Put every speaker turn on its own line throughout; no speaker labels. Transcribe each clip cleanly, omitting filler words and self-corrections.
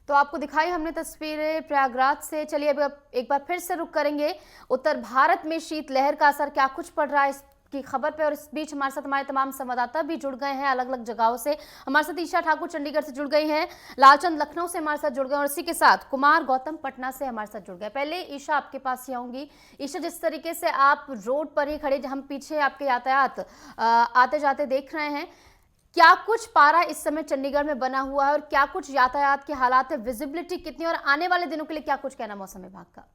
तो आपको दिखाई हमने तस्वीरें प्रयागराज से। चलिए अब एक बार फिर से रुक करेंगे उत्तर भारत में शीतलहर का असर क्या कुछ पड़ रहा है इसकी खबर पे। और इस बीच हमारे साथ हमारे तमाम संवाददाता भी जुड़ गए हैं अलग अलग जगहों से। हमारे साथ ईशा ठाकुर चंडीगढ़ से जुड़ गई हैं, लालचंद लखनऊ से हमारे साथ जुड़ गए और इसी के साथ कुमार गौतम पटना से हमारे साथ जुड़ गए। पहले ईशा आपके पास ही आऊंगी। ईशा, जिस तरीके से आप रोड पर ही खड़े, हम पीछे आपके यातायात आते जाते देख रहे हैं, क्या कुछ पारा इस समय चंडीगढ़ में बना हुआ है और क्या कुछ यातायात के हालात है, विजिबिलिटी कितनी, और आने वाले दिनों के लिए क्या कुछ कहना मौसम विभाग का?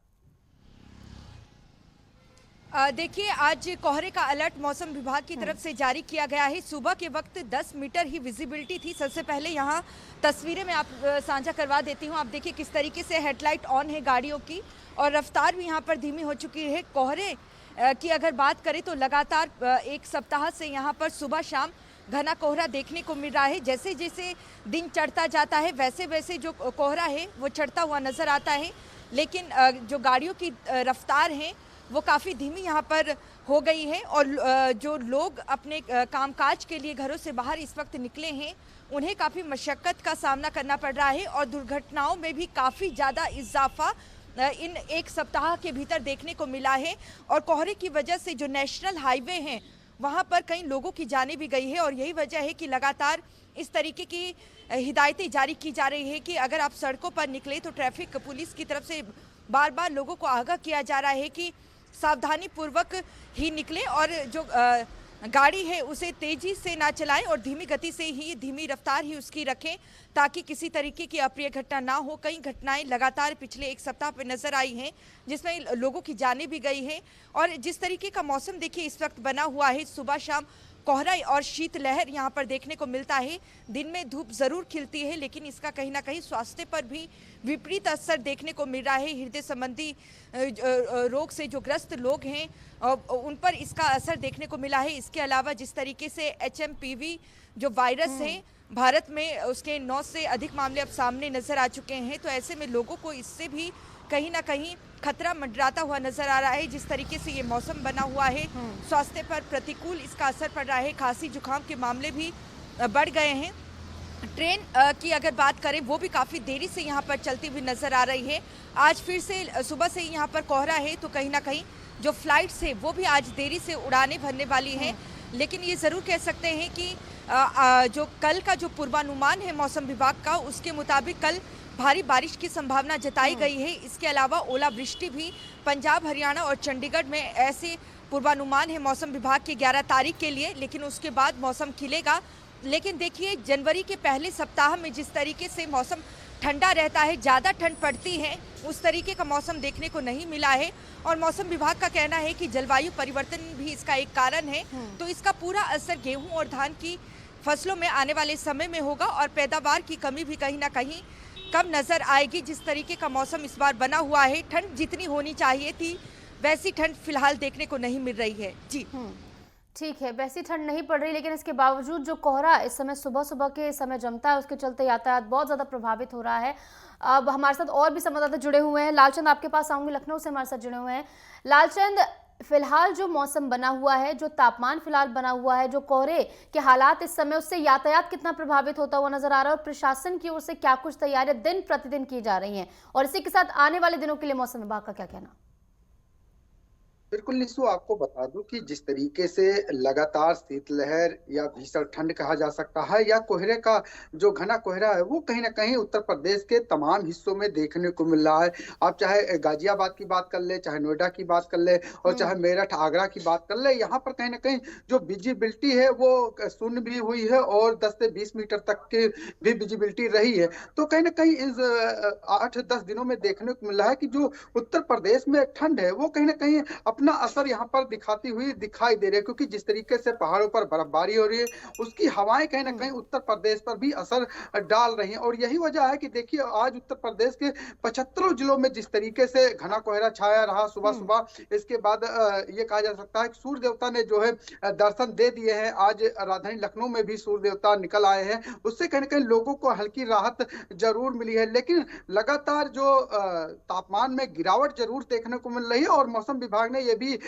देखिए, आज कोहरे का अलर्ट मौसम विभाग की तरफ से जारी किया गया है। सुबह के वक्त 10 मीटर ही विजिबिलिटी थी। सबसे पहले यहाँ तस्वीरें मैं आप साझा करवा देती हूँ। आप देखिए किस तरीके से हेडलाइट ऑन है गाड़ियों की और रफ्तार भी यहाँ पर धीमी हो चुकी है। कोहरे की अगर बात करें तो लगातार एक सप्ताह से यहाँ पर सुबह शाम घना कोहरा देखने को मिल रहा है। जैसे जैसे दिन चढ़ता जाता है वैसे वैसे जो कोहरा है वो चढ़ता हुआ नज़र आता है, लेकिन जो गाड़ियों की रफ्तार है वो काफ़ी धीमी यहाँ पर हो गई है। और जो लोग अपने कामकाज के लिए घरों से बाहर इस वक्त निकले हैं उन्हें काफ़ी मशक्क़त का सामना करना पड़ रहा है और दुर्घटनाओं में भी काफ़ी ज़्यादा इजाफा इन एक सप्ताह के भीतर देखने को मिला है। और कोहरे की वजह से जो नेशनल हाईवे हैं वहाँ पर कई लोगों की जानें भी गई है और यही वजह है कि लगातार इस तरीके की हिदायतें जारी की जा रही है कि अगर आप सड़कों पर निकले तो ट्रैफिक पुलिस की तरफ से बार बार लोगों को आगाह किया जा रहा है कि सावधानी पूर्वक ही निकले और जो गाड़ी है उसे तेजी से ना चलाएं और धीमी गति से ही, धीमी रफ्तार ही उसकी रखें ताकि किसी तरीके की अप्रिय घटना ना हो। कई घटनाएं लगातार पिछले एक सप्ताह पर नजर आई हैं जिसमें लोगों की जानें भी गई हैं। और जिस तरीके का मौसम देखिए इस वक्त बना हुआ है, सुबह शाम कोहरा और शीतलहर यहाँ पर देखने को मिलता है। दिन में धूप जरूर खिलती है लेकिन इसका कहीं ना कहीं स्वास्थ्य पर भी विपरीत असर देखने को मिल रहा है। हृदय संबंधी रोग से जो ग्रस्त लोग हैं उन पर इसका असर देखने को मिला है। इसके अलावा जिस तरीके से HMPV जो वायरस है भारत में उसके 9 से अधिक मामले अब सामने नजर आ चुके हैं, तो ऐसे में लोगों को इससे भी कहीं ना कहीं खतरा मंडराता हुआ नजर आ रहा है। जिस तरीके से ये मौसम बना हुआ है स्वास्थ्य पर प्रतिकूल इसका असर पड़ रहा है। खांसी जुकाम के मामले भी बढ़ गए हैं। ट्रेन की अगर बात करें वो भी काफ़ी देरी से यहाँ पर चलती हुई नजर आ रही है। आज फिर से सुबह से यहाँ पर कोहरा है तो कहीं ना कहीं जो फ्लाइट्स है वो भी आज देरी से उड़ानें भरने वाली हैं। लेकिन ये ज़रूर कह सकते हैं कि जो कल का जो पूर्वानुमान है मौसम विभाग का उसके मुताबिक कल भारी बारिश की संभावना जताई गई है। इसके अलावा ओलावृष्टि भी पंजाब, हरियाणा और चंडीगढ़ में ऐसे पूर्वानुमान है मौसम विभाग के 11 तारीख के लिए, लेकिन उसके बाद मौसम खिलेगा। लेकिन देखिए जनवरी के पहले सप्ताह में जिस तरीके से मौसम ठंडा रहता है, ज़्यादा ठंड पड़ती है, उस तरीके का मौसम देखने को नहीं मिला है। और मौसम विभाग का कहना है कि जलवायु परिवर्तन भी इसका एक कारण है। तो इसका पूरा असर गेहूं और धान की फसलों में आने वाले समय में होगा और पैदावार की कमी भी कहीं ना कहीं कम नजर आएगी। जिस तरीके का मौसम इस बार बना हुआ है, ठंड जितनी होनी चाहिए थी वैसी ठंड फिलहाल देखने को नहीं मिल रही है। जी
ठीक है, वैसी ठंड नहीं पड़ रही, लेकिन इसके बावजूद जो कोहरा इस समय सुबह सुबह के समय जमता है उसके चलते यातायात बहुत ज़्यादा प्रभावित हो रहा है। अब हमारे साथ और भी संवाददाता जुड़े हुए हैं। लालचंद आपके पास आऊँगी, लखनऊ से हमारे साथ जुड़े हुए हैं। लालचंद, फिलहाल जो मौसम बना हुआ है, जो तापमान फिलहाल बना हुआ है, जो कोहरे के हालात इस समय, उससे यातायात कितना प्रभावित होता हुआ नजर आ रहा है और प्रशासन की ओर से क्या कुछ तैयारियां दिन प्रतिदिन की जा रही हैं, और इसी के साथ आने वाले दिनों के लिए मौसम विभाग का क्या कहना?
बिल्कुल निशु, आपको बता दूं कि जिस तरीके से लगातार शीतलहर या भीषण ठंड कहा जा सकता है या कोहरे का जो घना कोहरा है वो कहीं ना कहीं उत्तर प्रदेश के तमाम हिस्सों में देखने को मिल रहा है। आप चाहे गाजियाबाद की बात कर ले, चाहे नोएडा की बात कर ले और चाहे मेरठ आगरा की बात कर ले, यहाँ पर कहीं ना कहीं जो विजिबिलिटी है वो शून्य भी हुई है और 10 से 20 मीटर तक की भी विजिबिलिटी रही है। तो कहीं ना कहीं इस 8-10 दिनों में देखने को मिल रहा है कि जो उत्तर प्रदेश में ठंड है वो कहीं ना कहीं अपना असर यहाँ पर दिखाती हुई दिखाई दे रही है, क्योंकि जिस तरीके से पहाड़ों पर बर्फबारी हो रही है उसकी हवाएं कहीं ना कहीं उत्तर प्रदेश पर भी असर डाल रही हैं। और यही वजह है कि देखिए आज उत्तर प्रदेश के 75 जिलों में जिस तरीके से घना कोहरा छाया रहा सुबह सुबह, इसके बाद ये कहा जा सकता है कि सूर्य देवता ने जो है दर्शन दे दिए हैं। आज राजधानी लखनऊ में भी सूर्य देवता निकल आए हैं, उससे कहीं ना कहीं लोगों को हल्की राहत जरूर मिली है। लेकिन लगातार जो तापमान में गिरावट जरूर देखने को मिल रही है और मौसम विभाग ने ये भी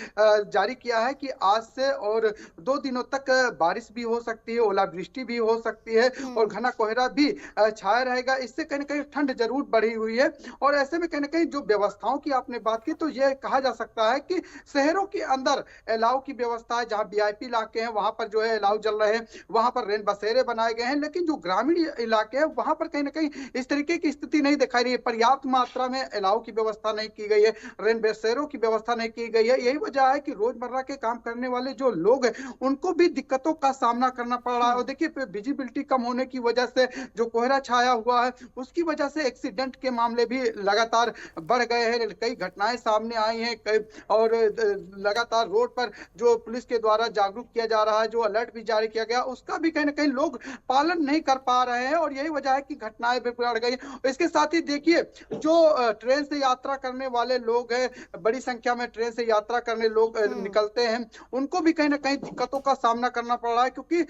जारी किया है कि आज से और 2 दिनों तक बारिश भी हो सकती है, ओलावृष्टि भी हो सकती है और घना कोहरा भी छाया रहेगा। इससे कहीं न कहीं ठंड जरूर बढ़ी हुई है और ऐसे में कहीं न कहीं जो व्यवस्थाओं की आपने बात की, तो यह कहा जा सकता है कि शहरों के अंदर अलाव की व्यवस्था है। जहाँ वीआईपी इलाके हैं वहां पर जो है अलाव चल रहे हैं, वहां पर रेन बसेरे बनाए गए हैं, लेकिन जो ग्रामीण इलाके हैं वहां पर कहीं न कहीं इस तरीके की स्थिति नहीं दिखाई रही है। पर्याप्त मात्रा में अलाव की व्यवस्था नहीं की गई है, रेन बसेरों की व्यवस्था नहीं की गई है। यही वजह है कि रोजमर्रा के काम करने वाले जो लोग हैं उनको भी दिक्कतों का सामना करना पड़ रहा है। और देखिए विजिबिलिटी कम होने की वजह से जो कोहरा छाया हुआ है उसकी वजह से एक्सीडेंट के मामले भी लगातार बढ़ गए हैं। कई घटनाएं सामने आई हैं और लगातार रोड पर जो पुलिस के द्वारा जागरूक किया जा रहा है, जो अलर्ट भी जारी किया गया, उसका भी कहीं ना कहीं लोग पालन नहीं कर पा रहे हैं और यही वजह है कि घटनाएं भी बढ़ गई। इसके साथ ही देखिए जो ट्रेन से यात्रा करने वाले लोग हैं, बड़ी संख्या में ट्रेन से यात्रा करने लोग निकलते हैं, उनको भी कहीं ना कहीं दिक्कतों का सामना करना पड़ रहा है, क्योंकि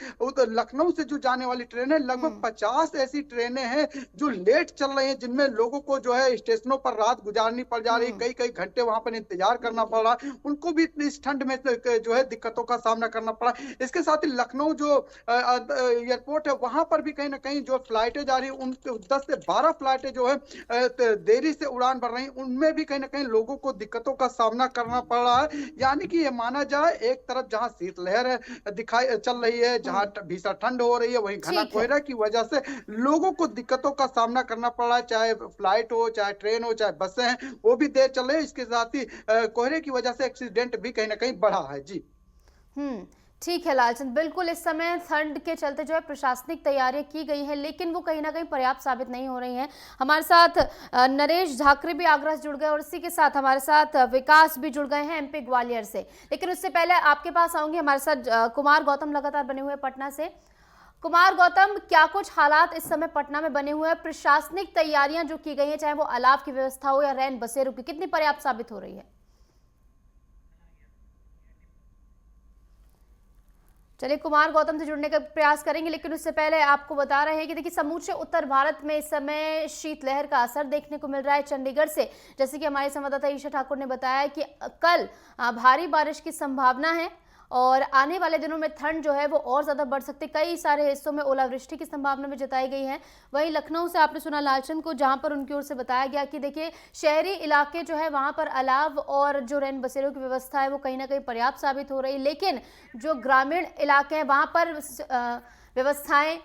लखनऊ से जो जाने वाली ट्रेनें लगभग 50 ऐसी ट्रेनें हैं जो लेट चल रही हैं, जिनमें लोगों को जो है स्टेशनों पर रात गुजारनी पड़ जा रही है, कई कई घंटे वहां पर इंतजार करना पड़ रहा है, उनको भी इस ठंड में जो है दिक्कतों का सामना करना पड़ा। इसके साथ ही लखनऊ जो एयरपोर्ट है वहां पर भी कहीं ना कहीं जो फ्लाइटें जा रही है, उन 10 से 12 फ्लाइटें जो है देरी से उड़ान भर रही, उनमें भी कहीं ना कहीं लोगों को दिक्कतों का सामना करना पड़ रहा है। यानी कि ये माना जाए एक तरफ जहां शीतलहर दिखाई चल रही है, जहां भीषण ठंड हो रही है, वहीं घना कोहरा की वजह से लोगों को दिक्कतों का सामना करना पड़ रहा है। चाहे फ्लाइट हो, चाहे ट्रेन हो, चाहे बसें हैं, वो भी देर चल रही है। इसके साथ ही कोहरे की वजह से एक्सीडेंट भी कहीं ना कहीं बढ़ा है। जी
ठीक है लालचंद, बिल्कुल इस समय ठंड के चलते जो है प्रशासनिक तैयारियां की गई हैं, लेकिन वो कहीं ना कहीं पर्याप्त साबित नहीं हो रही हैं। हमारे साथ नरेश झाकरे भी आगरा से जुड़ गए और इसी के साथ हमारे साथ विकास भी जुड़ गए हैं एमपी ग्वालियर से। लेकिन उससे पहले आपके पास आऊंगी, हमारे साथ कुमार गौतम लगातार बने हुए पटना से। कुमार गौतम, क्या कुछ हालात इस समय पटना में बने हुए हैं? प्रशासनिक तैयारियां जो की गई हैं, चाहे वो अलाव की व्यवस्था हो या रैन बसेरों की, कितनी पर्याप्त साबित हो रही है? चलिए कुमार गौतम से जुड़ने का प्रयास करेंगे, लेकिन उससे पहले आपको बता रहे हैं कि देखिए समूचे उत्तर भारत में इस समय शीतलहर का असर देखने को मिल रहा है। चंडीगढ़ से जैसे कि हमारे संवाददाता ईशा ठाकुर ने बताया कि कल भारी बारिश की संभावना है और आने वाले दिनों में ठंड जो है वो और ज़्यादा बढ़ सकती है। कई सारे हिस्सों में ओलावृष्टि की संभावना भी जताई गई है। वहीं लखनऊ से आपने सुना लालचंद को, जहां पर उनकी ओर से बताया गया कि देखिए शहरी इलाके जो है वहां पर अलाव और जो रैन बसेरों की व्यवस्था है वो कहीं ना कहीं पर्याप्त साबित हो रही, लेकिन जो ग्रामीण इलाके हैं वहां पर व्यवस्थाएं